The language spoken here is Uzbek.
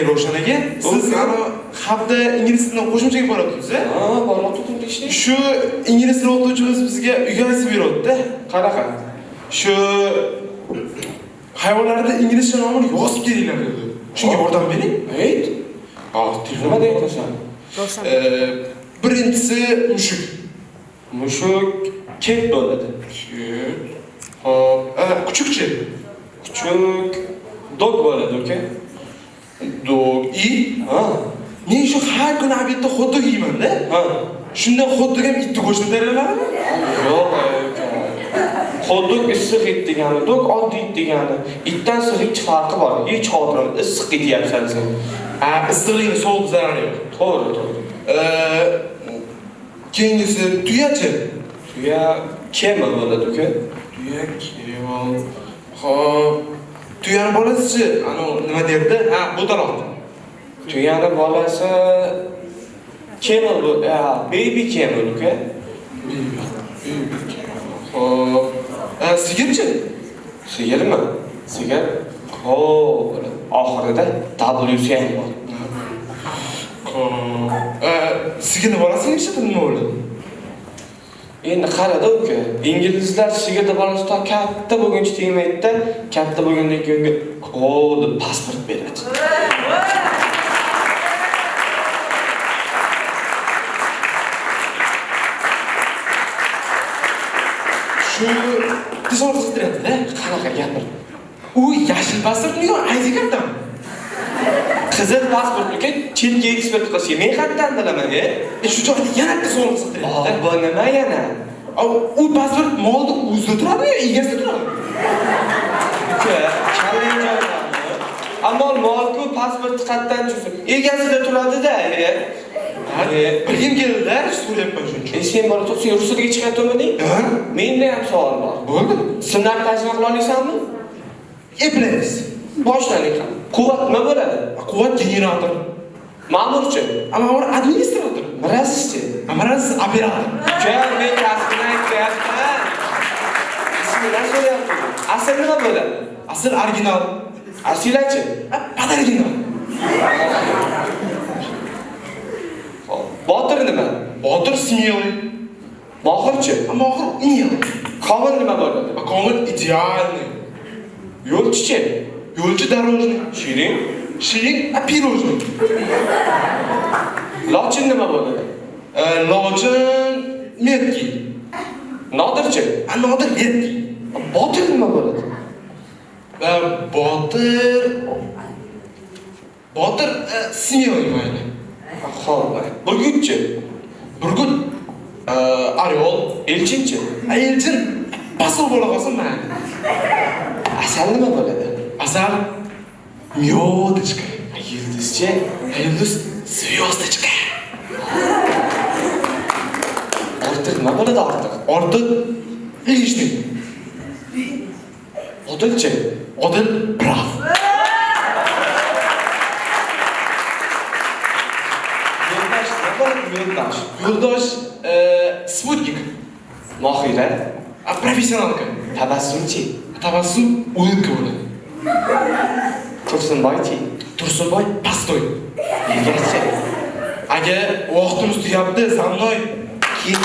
Ravshan aka, siz ana hafta ingliz tilidan qo'shimchaga boryapsiz, a? Ha, boryaptim ishni. Shu ingliz tili o'qituvchimiz bizga uyga aytib berdi-da. Qanaqa? Shu hayvonlarda inglizcha nomini yozib kelinglar dedi. Shunga yordam bering. Ayt. Nima deyapsan? Birinchisi mushuk. Mushuk ket bo'ladi. Hop, kuchukchi. Kuchuk dog bo'ladi, uka. Dog, Ha. Men shu har kuni obedda hot-dog yeyman-da. Ha. Shunda hot-dog ham itni go'shtini tayyorlanadimi? Yo'q, uka. Hot-dog issiq it degani, dog oddiy it degani. Itdan issiq farqi bor. Hech xotirim issiq it yeyapsan sen. Issiqlikni sovuq zarari yo'q. To'g'ri. Keyingisi tuyachi. Tuya camel bo'ladi, uka. Tuya camel. Hop. Tuyani bolasi-chi, nima derdi? Ha, bo'taloq. Tuyani bolasi camel bu, baby camel, uka. Baby camel. Hop. Sigirchi? Sigirmi? Sigir. Hop, oxirida WC ham bor. Sigirni bolasi nima bo'ladi? Endi qarada uka, inglizlar sigirni bolasi to katta bo'lguncha tegmaydi-da, katta bo'lgandan keyin kod pasport beradi. Shu tizor qiziqtiradi-da. Qanaqa gapir? U yashil pasportmi yo ID kartami? Qizil pasportga chetga eksport qilishga men qayerdan bilaman, Shu joyda yana tizor qiziqtiradi. Bu nima yana? U pasport molda o'zida turadimi yo egasida turadimi? Uka, challengerlarni. Ammo molku pasporti qayerdan chiqsin? Egasida turadi-da, Bilgim keldi-da, so'rayapman shuncha. Sen bola to'g'ri ruxsatga chiqayotganmiding? Menda ham savol bor. Bo'ldi. Sinab tajriba qila olasanmi? Eplaymiz. Boshladik. Quvvat nima bo'ladi? Quvvat generator. Ma'murchi. Ma'mur administrator. Murassischi. Murassis operator. Uka, men rasmini aytyapman. Ismini so'rayapman. Asl nima bo'ladi? Asl original. Asilachi. Podoriginal. Botir nima? Botir смелый. Mohirchi. Mohir умелый. Komil nima bo'ladi? Komil идеальный. Yo'lchichi. Yo'lchi дорожный. Shirin. Shirin пирожный. Lochin nima bo'ladi? Lochin меткий. Nodirchi. Nodir меткий. Botir nima bo'ladi? Botir смелый mayli. Xo'p. Burgutchi. Burgut Orel. Elchinchi. Elchin pasol bo'la qolsin mayli. Asal nima bo'ladi? Asal Myodочка. Yulduzchi. Yulduz звездочка. Ortiq nima bo'ladi ortiq? Ortiq лишний. Odilchi. Odil прав. Yo'ldosh nima bo'ladi? Yo'ldosh. Yo'ldosh sputnik. Mohira. Professionalka. Tabassumchi. Tabassum o'yinka bo'ladi. Tursunboychi. Tursunboy pastoy. Egachi. Agar vaqtimiz tugabdi, sa mной Keyin